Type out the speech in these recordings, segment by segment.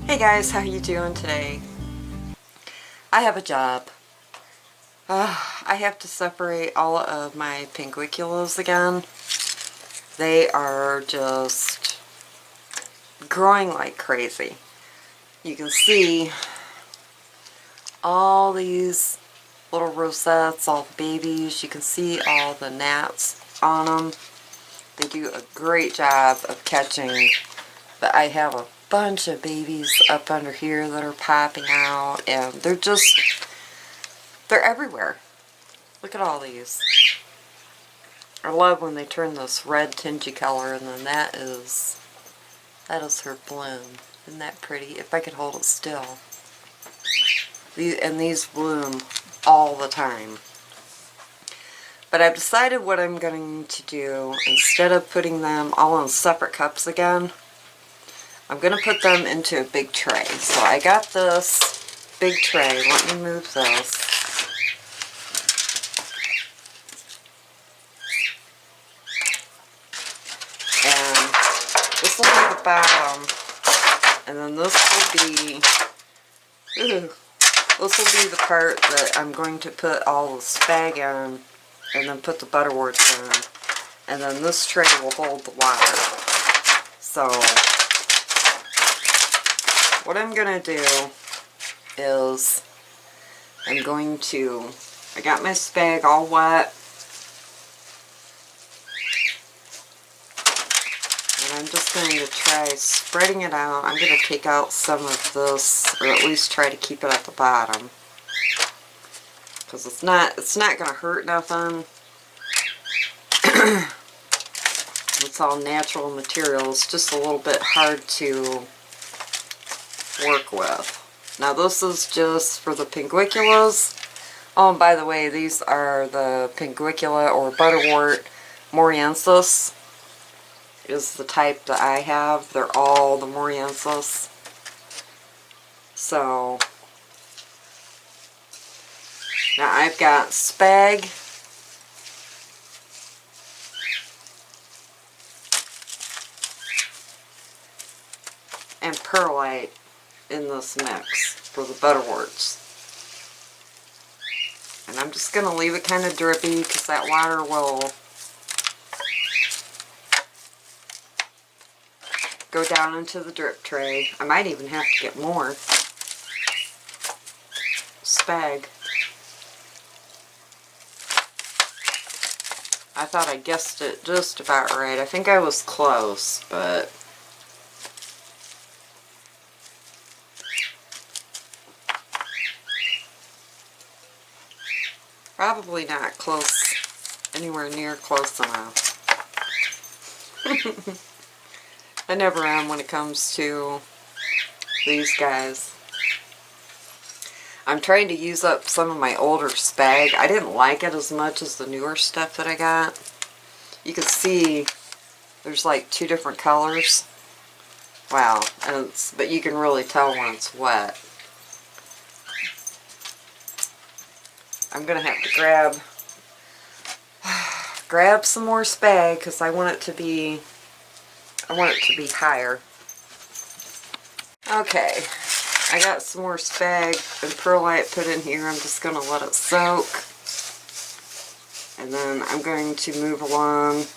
Hey guys, how you doing today? I have a job. I have to separate all of my Pinguiculas again. They are just growing like crazy. You can see all these little rosettes, all the babies. You can see all the gnats on them. They do a great job of catching, but I have a bunch of babies up under here that are popping out, and they're everywhere. Look at all these. I love when they turn this red tingy color, and then that is her bloom. Isn't that pretty? If I could hold it still. These bloom all the time. But I've decided what I'm going to do. Instead of putting them all in separate cups again, I'm going to put them into a big tray. So I got this big tray. Let me move this. And this will be the bottom. And then this will be the part that I'm going to put all the spag in, and then put the butterworts in. And then this tray will hold the water. So what I'm going to do is I got my spag all wet, and I'm just going to try spreading it out. I'm going to take out some of this, or at least try to keep it at the bottom, because it's not going to hurt nothing. It's all natural material. It's just a little bit hard to work with. Now this is just for the Pinguiculas. Oh, and by the way, these are the Pinguicula or butterwort. Moranensis is the type that I have. They're all the Moranensis. So now I've got spag, and perlite in this mix for the butterworts. And I'm just going to leave it kind of drippy because that water will go down into the drip tray. I might even have to get more spag. I thought I guessed it just about right. I think I was close, but probably not close, anywhere near close enough. I never am when it comes to these guys. I'm trying to use up some of my older spag. I didn't like it as much as the newer stuff that I got. You can see there's like two different colors. Wow, but you can really tell when it's wet. I'm gonna have to grab some more spag because I want it to be higher. Okay, I got some more spag and perlite put in here. I'm just gonna let it soak, and then I'm going to move along.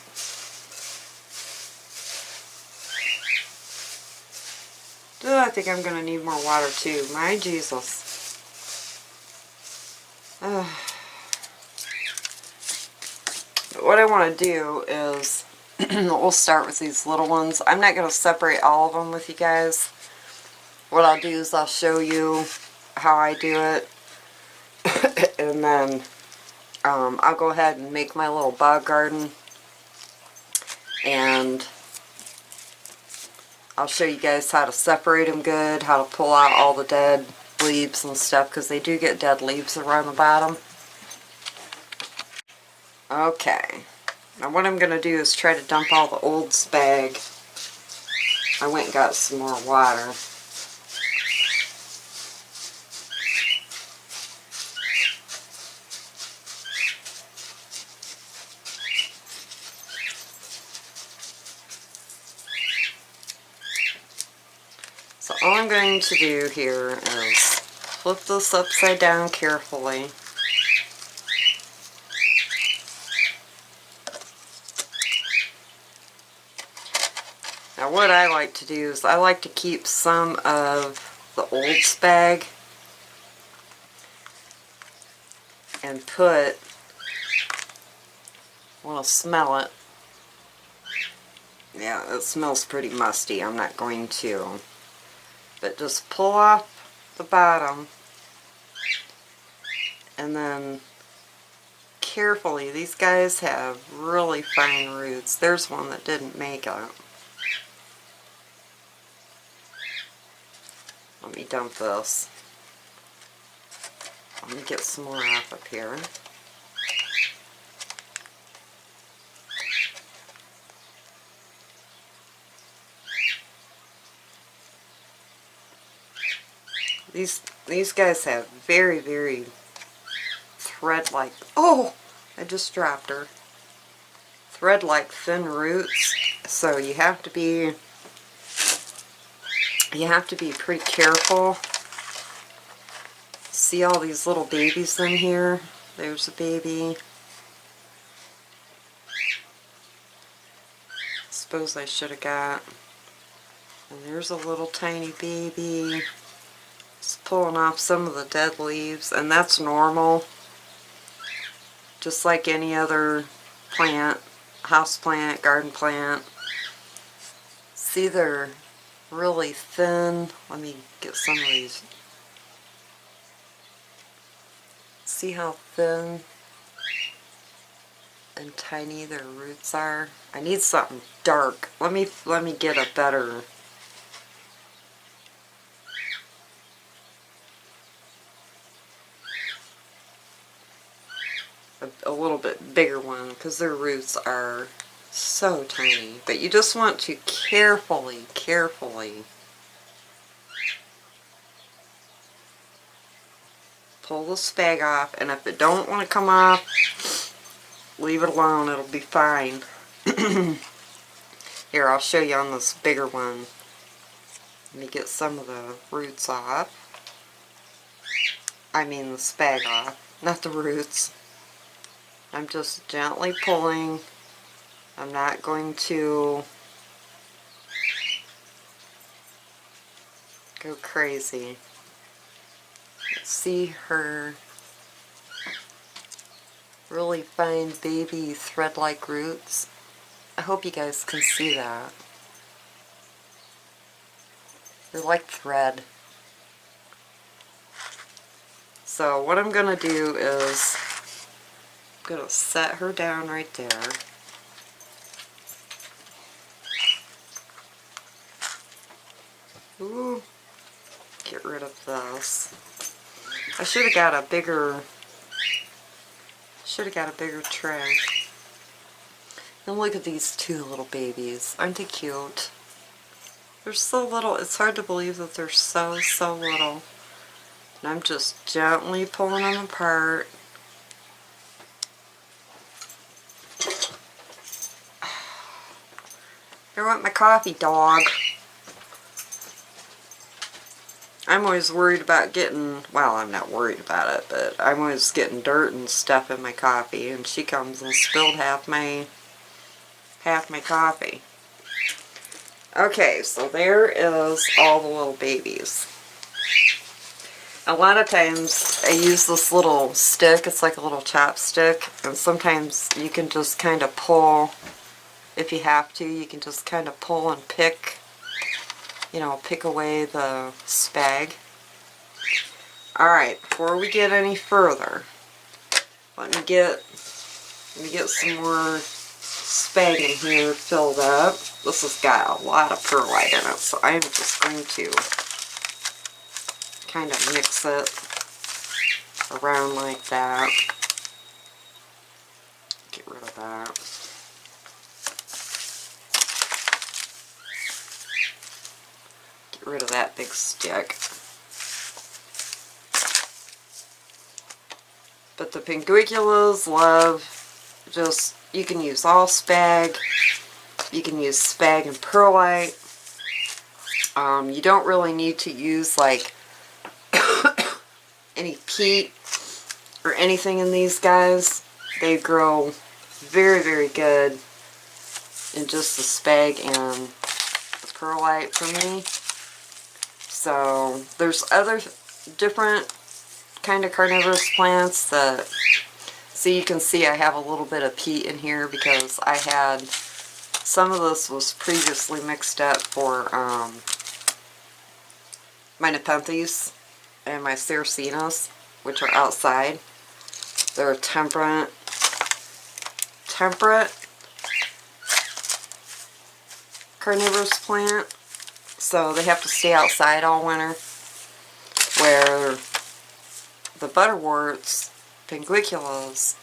Oh, I think I'm gonna need more water too. My Jesus. What I want to do is we'll start with these little ones. I'm not going to separate all of them with you guys. What I'll do is I'll show you how I do it, and then I'll go ahead and make my little bog garden, and I'll show you guys how to separate them good, how to pull out all the dead leaves and stuff, because they do get dead leaves around the bottom. Okay, now what I'm going to do is try to dump all the old spag. I went and got some more water. So all I'm going to do here is flip this upside down carefully. Now what I like to do is I like to keep some of the old spag and put, well, smell it. Yeah, it smells pretty musty. I'm not going to. But just pull off the bottom and then carefully, these guys have really fine roots. There's one that didn't make it. Let me dump this. Let me get some more off up here. These guys have very, very thread-like, oh, I just dropped her. Thread-like thin roots, so you have to be pretty careful. See all these little babies in here? There's a baby. Suppose I should have got. And there's a little tiny baby. Just pulling off some of the dead leaves, and that's normal. Just like any other plant, house plant, garden plant. See, they're really thin. Let me get some of these. See how thin and tiny their roots are? I need something dark. Let me get a better. A little bit bigger one, because their roots are so tiny. But you just want to carefully pull the spag off, and if it don't want to come off, leave it alone, it'll be fine. Here, I'll show you on this bigger one. Let me get some of the roots off. I mean the spag off, not the roots. I'm just gently pulling. I'm not going to go crazy. See her really fine baby thread-like roots? I hope you guys can see that. They're like thread. So what I'm going to do is I'm going to set her down right there. Ooh, get rid of this. I should have got a bigger tray. And look at these two little babies. Aren't they cute? They're so little. It's hard to believe that they're so little. And I'm just gently pulling them apart. I want my coffee, dog. I'm always worried about getting, well, I'm not worried about it, but I'm always getting dirt and stuff in my coffee, and she comes and spilled half my coffee. Okay, so there is all the little babies. A lot of times I use this little stick, it's like a little chopstick, and sometimes you can just kind of pull, if you have to, you can just kind of pull and pick, you know, pick away the spag. Alright, before we get any further, let me get some more spag in here filled up. This has got a lot of perlite in it, so I'm just going to kind of mix it around like that. Get rid of that. Get rid of that big stick. But the Pinguiculas love just, you can use all spag. You can use spag and perlite. You don't really need to use like any peat or anything in these guys. They grow very, very good in just the spag and the perlite for me. So there's other different kind of carnivorous plants that, so you can see I have a little bit of peat in here because I had, some of this was previously mixed up for my nepenthes and my sarracenias, which are outside. They're a temperate carnivorous plant, so they have to stay outside all winter, where the butterworts, Pinguiculas,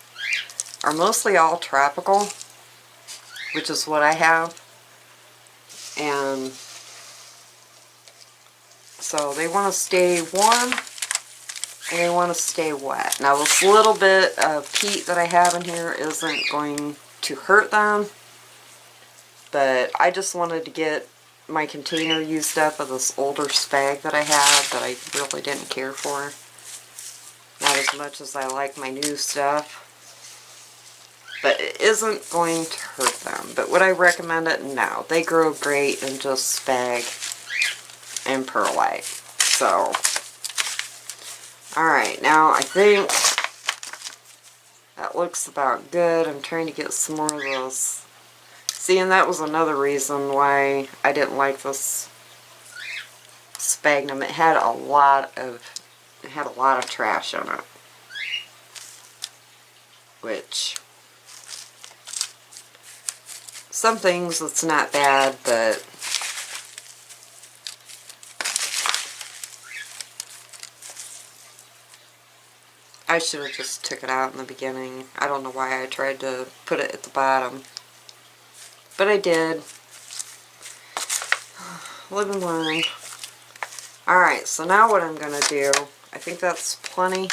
are mostly all tropical, which is what I have. And so they want to stay warm and they want to stay wet. Now this little bit of peat that I have in here isn't going to hurt them, but I just wanted to get my container used up of this older spag that I had that I really didn't care for. Not as much as I like my new stuff. But it isn't going to hurt them. But would I recommend it? No. They grow great in just spag and perlite. So, alright, now I think that looks about good. I'm trying to get some more of this. See, and that was another reason why I didn't like this sphagnum. It had a lot of trash in it, which some things it's not bad, but I should have just took it out in the beginning. I don't know why I tried to put it at the bottom, but I did. Live and learn. Alright, so now what I'm going to do, I think that's plenty.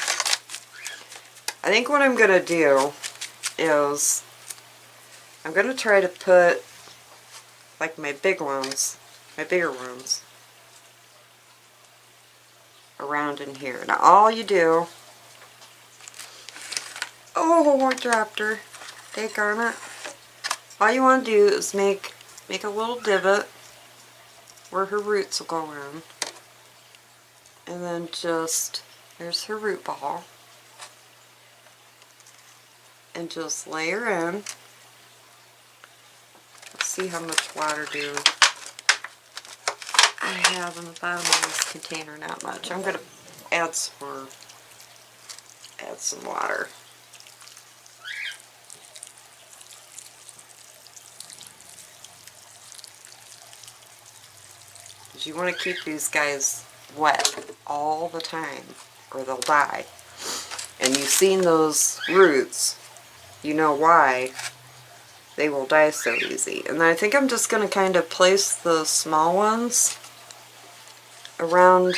I think what I'm going to do is I'm going to try to put like my bigger ones around in here. Now all you do, oh, I dropped her. Daggone it. All you want to do is make a little divot where her roots will go in. And then just, there's her root ball. And just lay her in. Let's see how much water do I have in the bottom of this container. Not much. I'm going to add some water. Because you want to keep these guys wet all the time or they'll die. And you've seen those roots, you know why they will die so easy. And then I think I'm just going to kind of place the small ones around,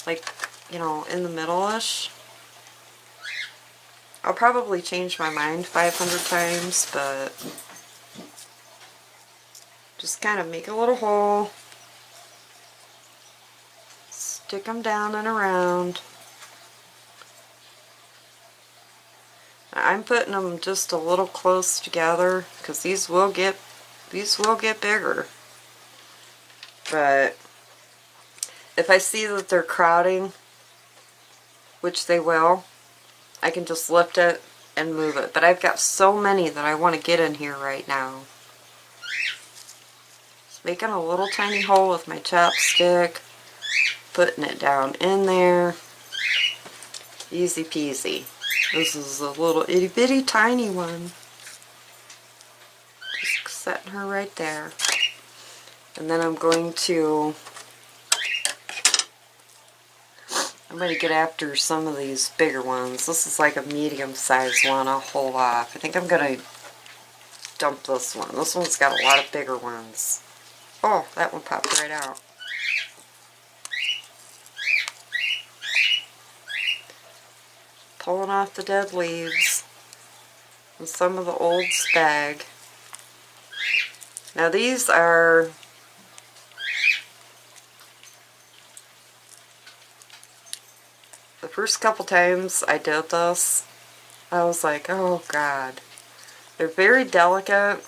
like, you know, in the middle-ish. I'll probably change my mind 500 times, but just kind of make a little hole. Stick them down and around. I'm putting them just a little close together because these will get bigger. But if I see that they're crowding, which they will, I can just lift it and move it. But I've got so many that I want to get in here right now. Just making a little tiny hole with my chopstick. Putting it down in there. Easy peasy. This is a little itty bitty tiny one. Just setting her right there. And then I'm going to get after some of these bigger ones. This is like a medium sized one. I'll hold off. I think I'm going to dump this one. This one's got a lot of bigger ones. Oh, that one popped right out. Pulling off the dead leaves and some of the old spag. Now these are first couple times I did this, I was like, oh God. They're very delicate,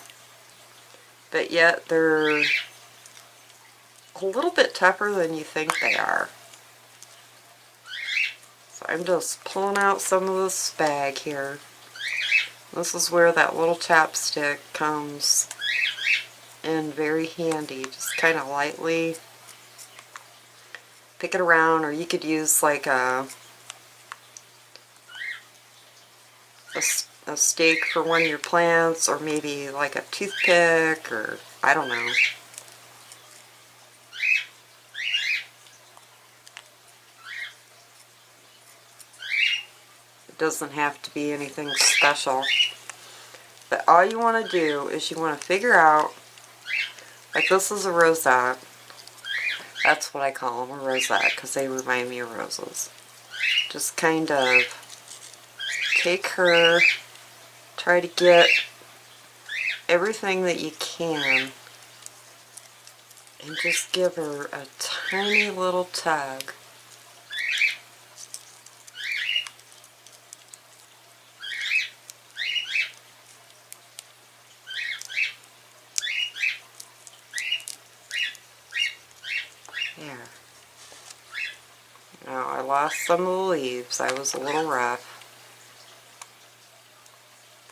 but yet they're a little bit tougher than you think they are. So I'm just pulling out some of this spag here. This is where that little chapstick comes in very handy. Just kind of lightly pick it around, or you could use like a stake for one of your plants, or maybe like a toothpick, or I don't know. It doesn't have to be anything special. But all you want to do is you want to figure out, like this is a rosette. That's what I call them, a rosette, because they remind me of roses. Just kind of take her, try to get everything that you can, and just give her a tiny little tug. There. Now I lost some of the leaves. I was a little rough.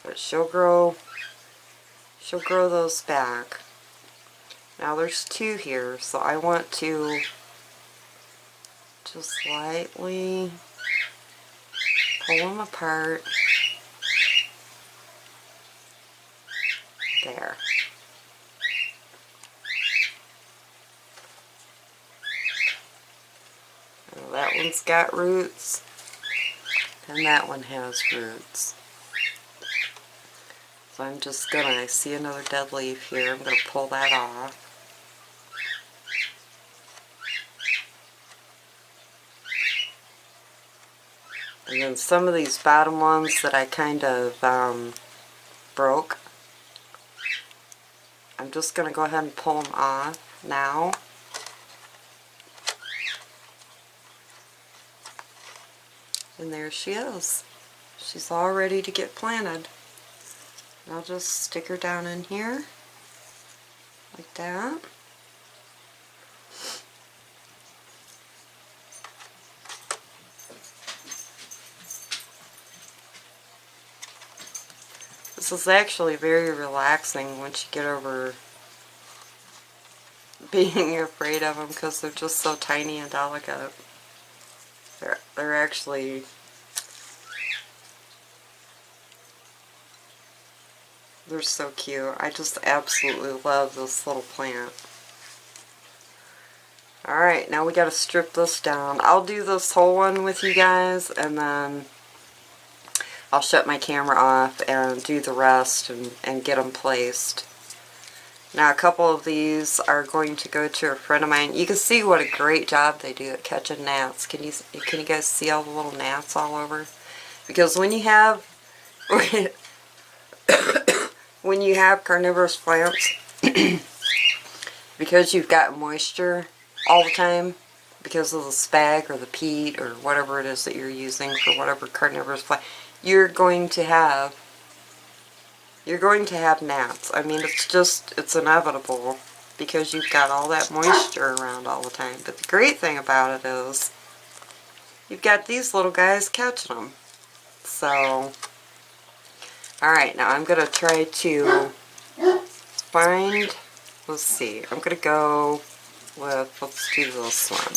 But she'll grow those back. Now there's two here, so I want to just lightly pull them apart. There. Now that one's got roots, and that one has roots. So I'm just gonna, I see another dead leaf here, I'm gonna pull that off. And then some of these bottom ones that I kind of broke, I'm just gonna go ahead and pull them off now. And there she is. She's all ready to get planted. I'll just stick her down in here, like that. This is actually very relaxing once you get over being afraid of them, because they're just so tiny and delicate. They're actually they're so cute. I just absolutely love this little plant. Alright, now we gotta strip this down. I'll do this whole one with you guys, and then I'll shut my camera off and do the rest and get them placed. Now a couple of these are going to go to a friend of mine. You can see what a great job they do at catching gnats. Can you guys see all the little gnats all over? Because when you have when you have carnivorous plants, because you've got moisture all the time, because of the spag or the peat or whatever it is that you're using for whatever carnivorous plant, you're going to have gnats. I mean, it's inevitable, because you've got all that moisture around all the time. But the great thing about it is you've got these little guys catching them. So, alright, now I'm going to try to find, let's see, I'm going to go with, let's do this one.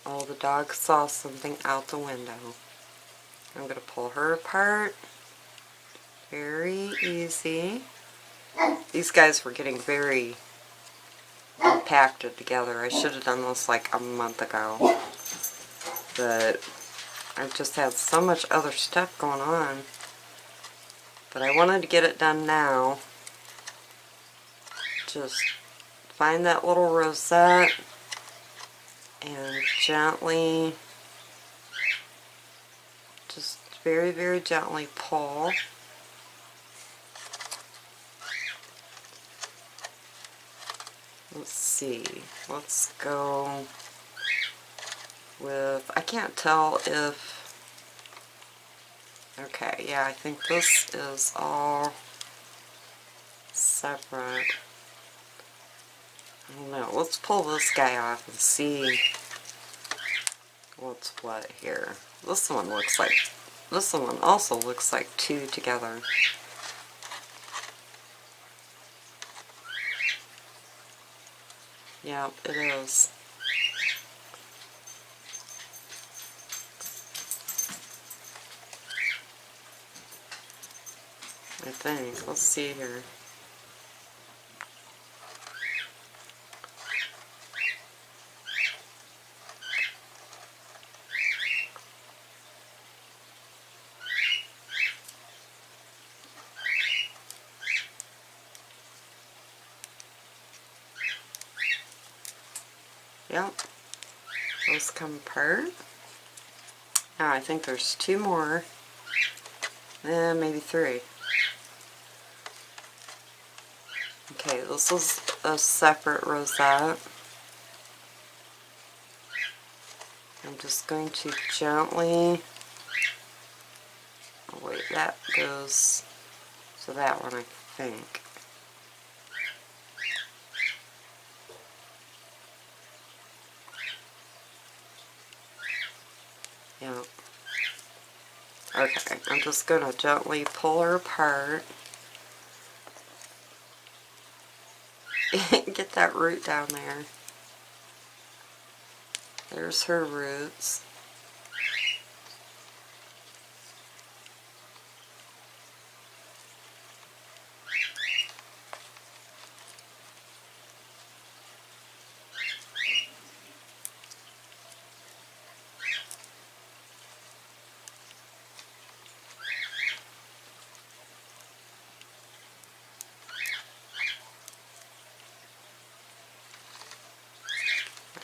Oh, the dog saw something out the window. I'm going to pull her apart. Very easy. These guys were getting very compacted together. I should have done this like a month ago. But I've just had so much other stuff going on. But I wanted to get it done now. Just find that little rosette and gently, just very, very gently pull. Let's see, let's go with, I can't tell if, okay, yeah, I think this is all separate. I don't know. Let's pull this guy off and see what's what here. This one also looks like two together. Yep, it is. I think. Let's see here. Yep. Those come apart. Now I think there's two more. Maybe three. Okay, this is a separate rosette. I'm just going to gently, oh wait, that goes to that one, I think. Yeah. Okay, I'm just going to gently pull her apart. Get that root down there. There's her roots.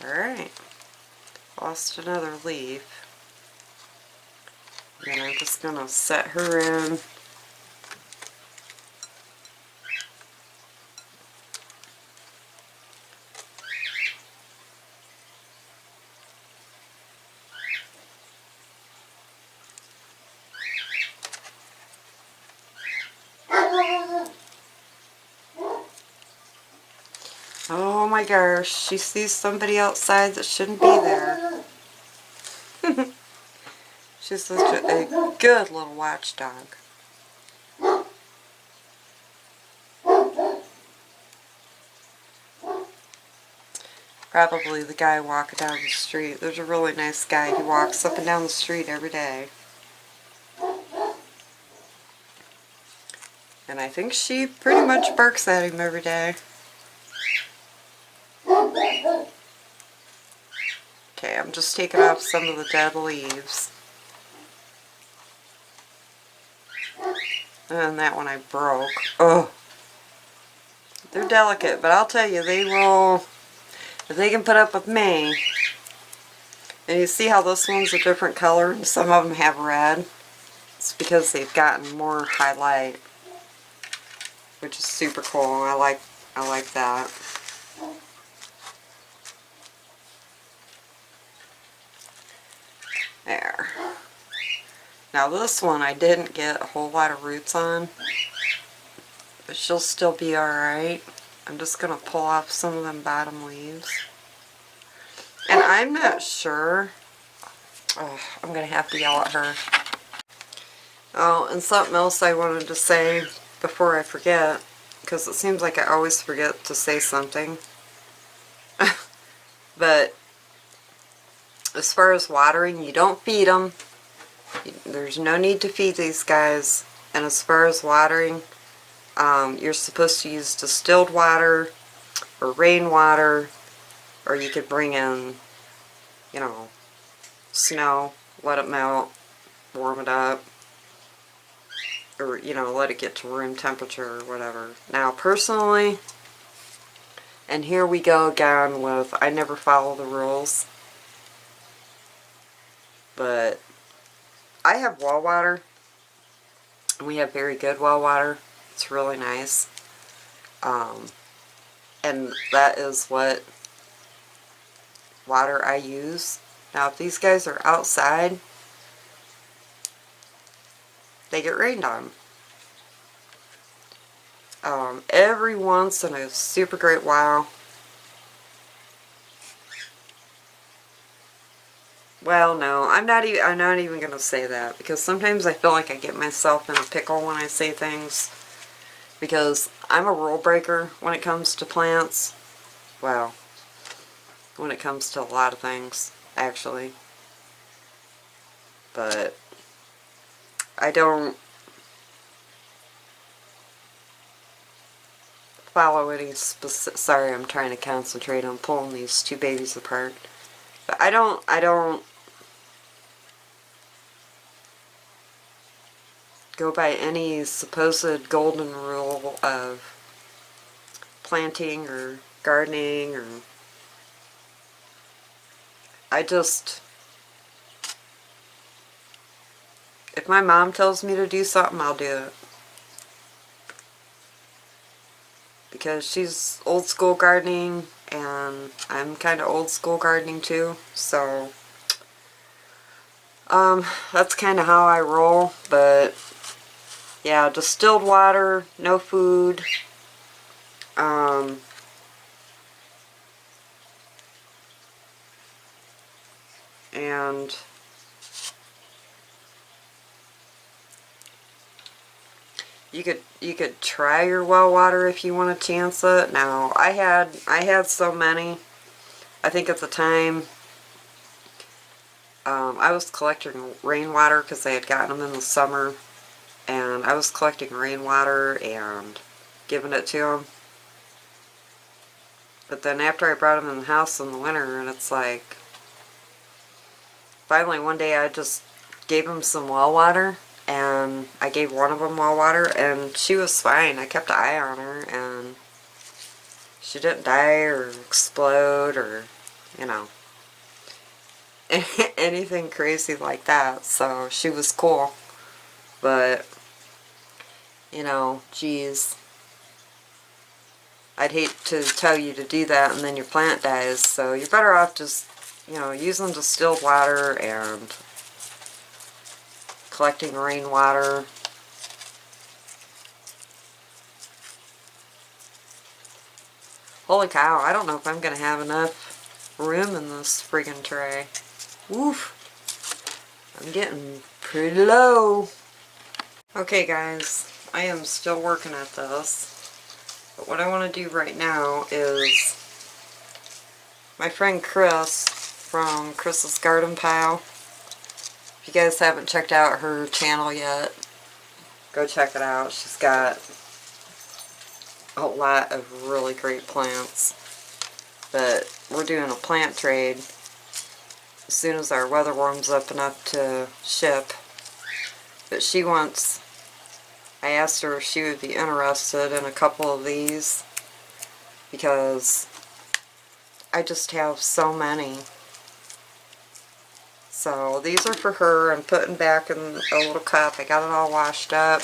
Alright, lost another leaf. And I'm just going to set her in. Oh my gosh, she sees somebody outside that shouldn't be there. She's such a good little watchdog. Probably the guy walking down the street. There's a really nice guy who walks up and down the street every day. And I think she pretty much barks at him every day. Okay, I'm just taking off some of the dead leaves. And that one I broke. Oh, they're delicate, but I'll tell you, they will, if they can put up with me. And you see how this one's a different color and some of them have red? It's because they've gotten more highlight, which is super cool. I like that. There. Now this one I didn't get a whole lot of roots on, but she'll still be alright. I'm just going to pull off some of them bottom leaves. And I'm not sure. Oh, I'm going to have to yell at her. Oh, and something else I wanted to say before I forget, because it seems like I always forget to say something. But as far as watering, you don't feed them. There's no need to feed these guys. And as far as watering, you're supposed to use distilled water or rainwater, or you could bring in, you know, snow, let it melt, warm it up, or, you know, let it get to room temperature or whatever. Now, personally, and here we go again with, I never follow the rules, but I have well water, and we have very good well water. It's really nice. And that is what water I use. Now if these guys are outside, they get rained on. Every once in a super great while, well, no, I'm not even gonna say that, because sometimes I feel like I get myself in a pickle when I say things, because I'm a rule breaker when it comes to plants. Well, when it comes to a lot of things, actually. But I don't follow any specific. Sorry, I'm trying to concentrate on pulling these two babies apart. But I don't go by any supposed golden rule of planting or gardening, or I just, if my mom tells me to do something, I'll do it. Because she's old school gardening, and I'm kind of old school gardening too, so that's kind of how I roll. But yeah, distilled water, no food, and you could try your well water if you want to chance it. Now I had so many. I think at the time I was collecting rainwater because I had gotten them in the summer, and I was collecting rainwater and giving it to them. But then after I brought them in the house in the winter, and it's like, finally one day I just gave them some well water, and I gave one of them well water, and she was fine. I kept an eye on her, and she didn't die or explode or, you know, anything crazy like that. So she was cool. But, you know, geez, I'd hate to tell you to do that and then your plant dies. So you're better off just, you know, using distilled water and collecting rainwater. Holy cow, I don't know if I'm going to have enough room in this friggin' tray. Woof. I'm getting pretty low. Okay guys, I am still working at this. But what I want to do right now is, my friend Chris from Chris's Garden Pyle, if you guys haven't checked out her channel yet, go check it out. She's got a lot of really great plants. But we're doing a plant trade as soon as our weather warms up enough to ship. But she wants, I asked her if she would be interested in a couple of these, because I just have so many. So these are for her. I'm putting back in a little cup. I got it all washed up.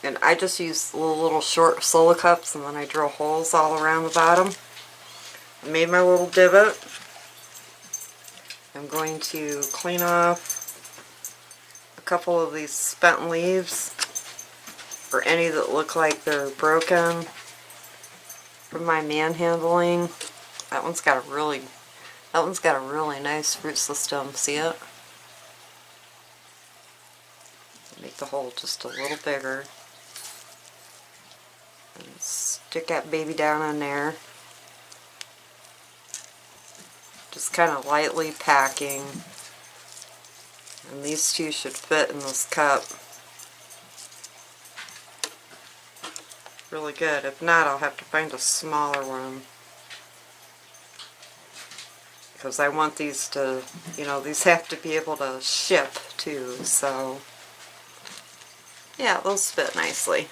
And I just use little short solo cups, and then I drill holes all around the bottom. I made my little divot. I'm going to clean off a couple of these spent leaves, or any that look like they're broken from my manhandling. That one's got a really nice root system. See it? Make the hole just a little bigger. And stick that baby down in there. Just kind of lightly packing. And these two should fit in this cup really good. If not, I'll have to find a smaller one, because I want these to, you know, these have to be able to ship too. So yeah, those fit nicely.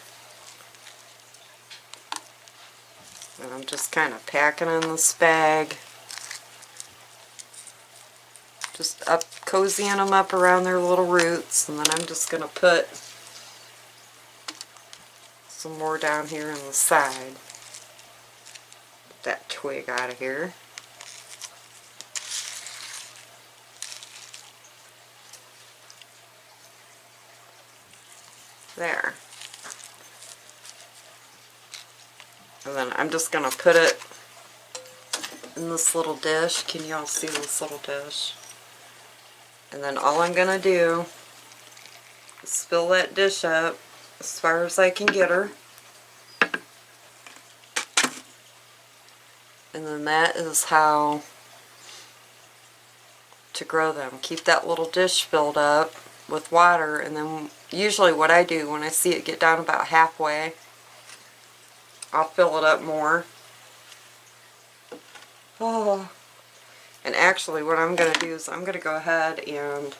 And I'm just kind of packing in this bag, just up cozying them up around their little roots, and then I'm just going to put some more down here on the side. Get that twig out of here. There. And then I'm just going to put it in this little dish. Can y'all see this little dish? And then all I'm going to do is fill that dish up as far as I can get her. And then that is how to grow them. Keep that little dish filled up with water, and then usually what I do when I see it get down about halfway, I'll fill it up more. Oh. And actually what I'm going to do is I'm going to go ahead and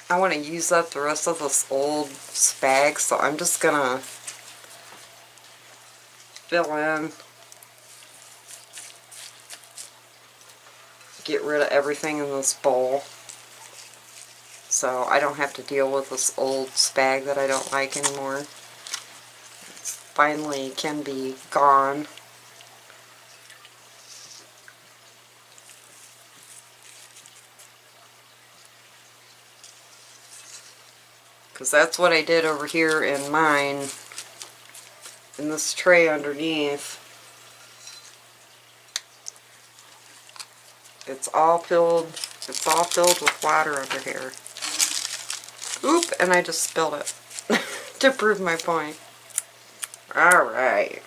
I want to use up the rest of this old spag, so I'm just going to fill in, get rid of everything in this bowl so I don't have to deal with this old spag that I don't like anymore. It finally can be gone. Because that's what I did over here in mine, in this tray underneath. It's all filled with water under here. Oop, and I just spilled it to prove my point. Alright.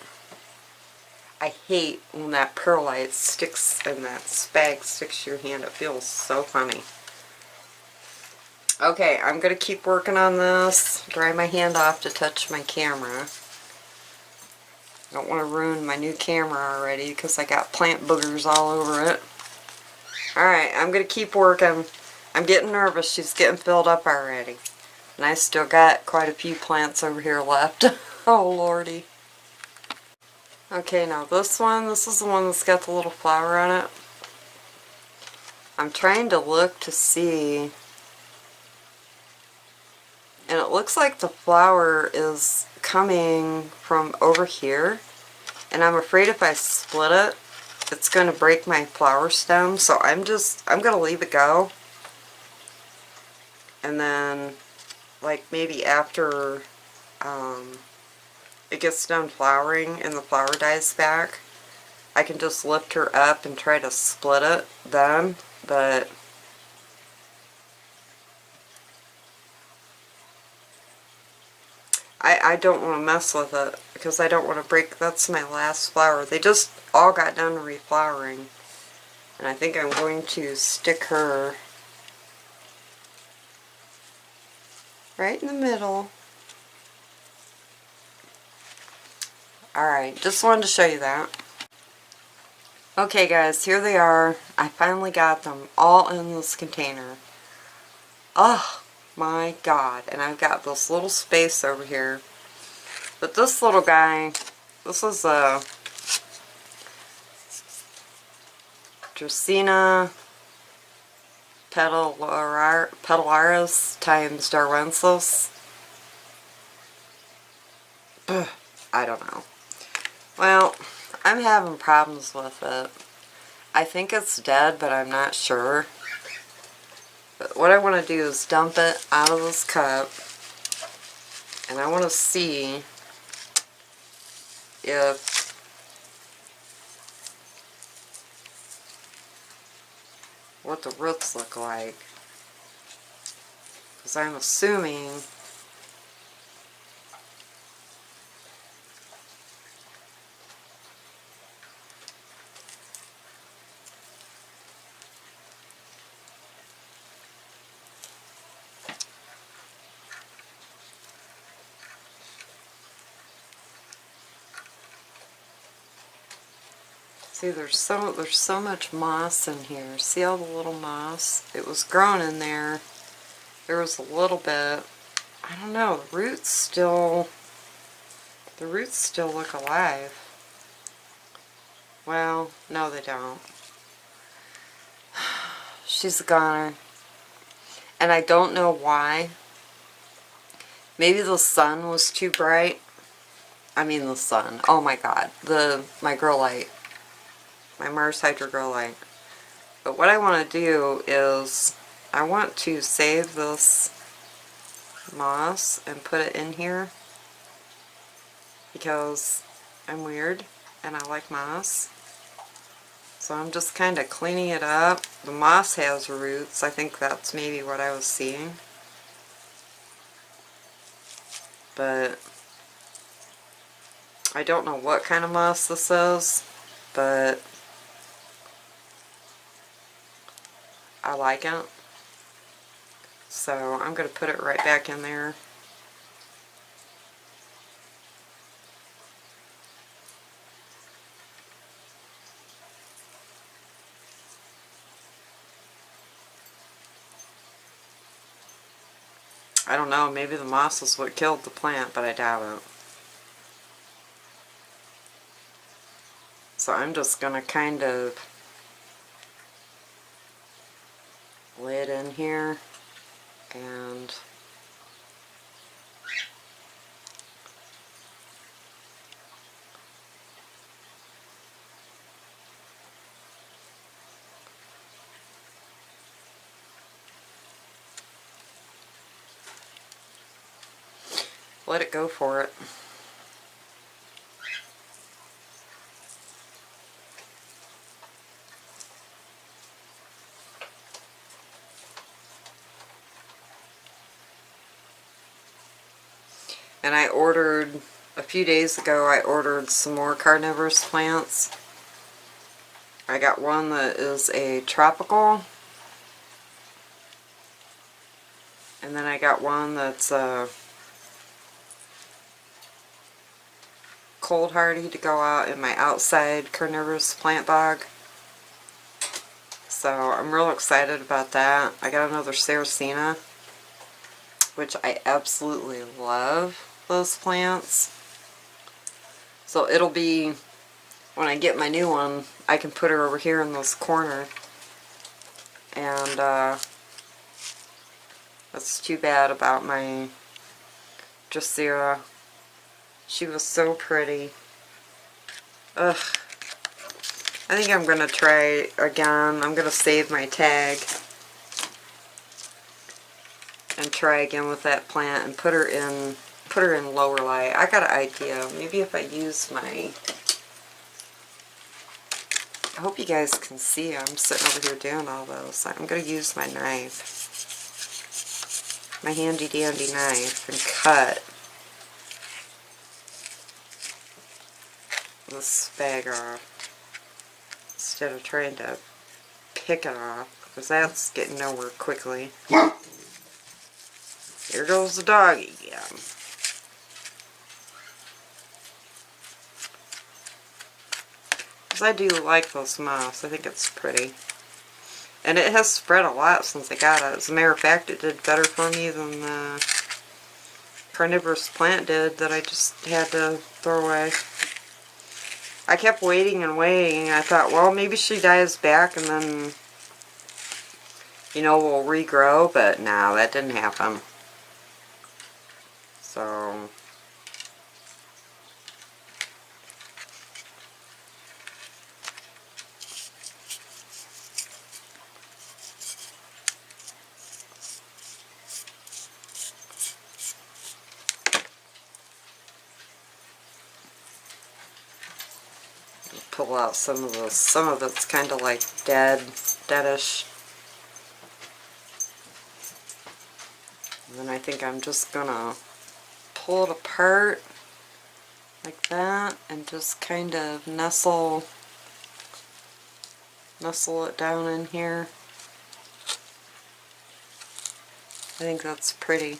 I hate when that perlite sticks and that spag sticks to your hand. It feels so funny. Okay, I'm going to keep working on this. Dry my hand off to touch my camera. I don't want to ruin my new camera already because I got plant boogers all over it. Alright, I'm going to keep working. I'm getting nervous. She's getting filled up already. And I still got quite a few plants over here left. Oh, lordy. Okay, now this is the one that's got the little flower on it. I'm trying to look to see, and it looks like the flower is coming from over here, and I'm afraid if I split it, it's going to break my flower stem, so I'm going to leave it go, and then, like, maybe after it gets done flowering and the flower dies back, I can just lift her up and try to split it then, but I don't want to mess with it because I don't want to break. That's my last flower. They just all got done reflowering, and I think I'm going to stick her right in the middle. Alright, just wanted to show you that. Okay guys, here they are. I finally got them all in this container. Oh my god. And I've got this little space over here. But this little guy, this is a Dracaena Petalaris times Darwensis. I don't know. Well, I'm having problems with it. I think it's dead, but I'm not sure. But what I want to do is dump it out of this cup, and I want to see if what the roots look like. Because I'm assuming see, there's so much moss in here. See all the little moss? It was growing in there. There was a little bit. I don't know. The roots still look alive. Well, no, they don't. She's a goner. And I don't know why. Maybe the sun was too bright. I mean the sun. Oh my god. My grow light. My Mars Hydro grow light. But what I want to do is I want to save this moss and put it in here because I'm weird and I like moss. So I'm just kind of cleaning it up. The moss has roots. I think that's maybe what I was seeing. But I don't know what kind of moss this is, but I like it. So I'm going to put it right back in there. I don't know, maybe the moss is what killed the plant, but I doubt it. So I'm just going to kind of lay it in here and let it go for it. And I ordered, a few days ago, I ordered some more carnivorous plants. I got one that is a tropical. And then I got one that's cold hardy to go out in my outside carnivorous plant bog. So I'm real excited about that. I got another Sarracena, which I absolutely love those plants. So it'll be, when I get my new one, I can put her over here in this corner. And that's too bad about my Drosera. She was so pretty. Ugh. I think I'm going to try again. I'm going to save my tag and try again with that plant and put her in lower light. I got an idea. Maybe if I use my, I hope you guys can see I'm sitting over here doing all those. I'm going to use my knife, my handy dandy knife, and cut this spag off instead of trying to pick it off, because that's getting nowhere quickly. Here goes the dog again. Because I do like those moss. I think it's pretty. And it has spread a lot since I got it. As a matter of fact, it did better for me than the carnivorous plant did that I just had to throw away. I kept waiting and waiting. I thought, well, maybe she dies back and then, you know, we'll regrow. But no, that didn't happen. So pull out some of this. Some of it's kind of like deadish. And then I think I'm just gonna pull it apart like that and just kind of nestle it down in here. I think that's pretty.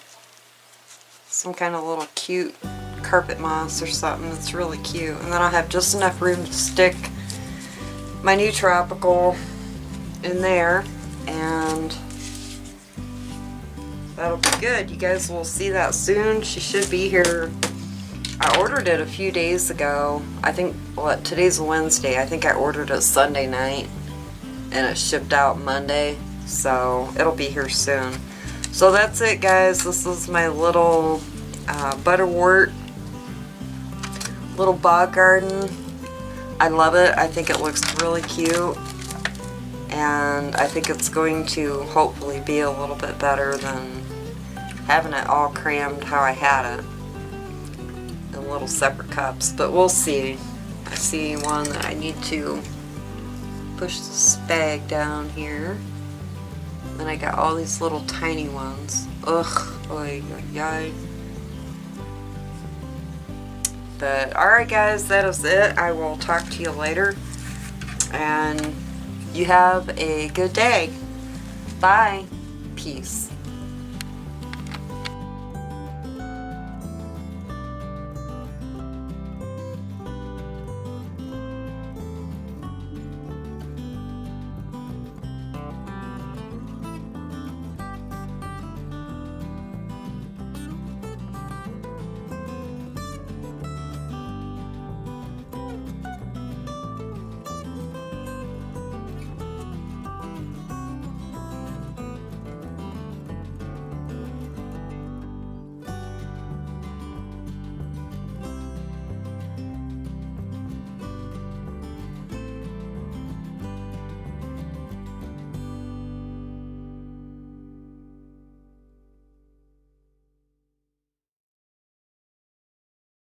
Some kind of little cute carpet moss or something that's really cute. And then I'll have just enough room to stick my new tropical in there, and that'll be good. You guys will see that soon. She should be here. I ordered it a few days ago. I think, what, today's Wednesday. I think I ordered it Sunday night and it shipped out Monday, so it'll be here soon. So that's it, guys. This is my little butterwort little bog garden. I love it. I think it looks really cute, and I think it's going to hopefully be a little bit better than having it all crammed how I had it in little separate cups, but we'll see. I see one that I need to push the spag down here. Then I got all these little tiny ones. Ugh, oy, oy, oy. But alright guys, that is it. I will talk to you later. And you have a good day. Bye. Peace.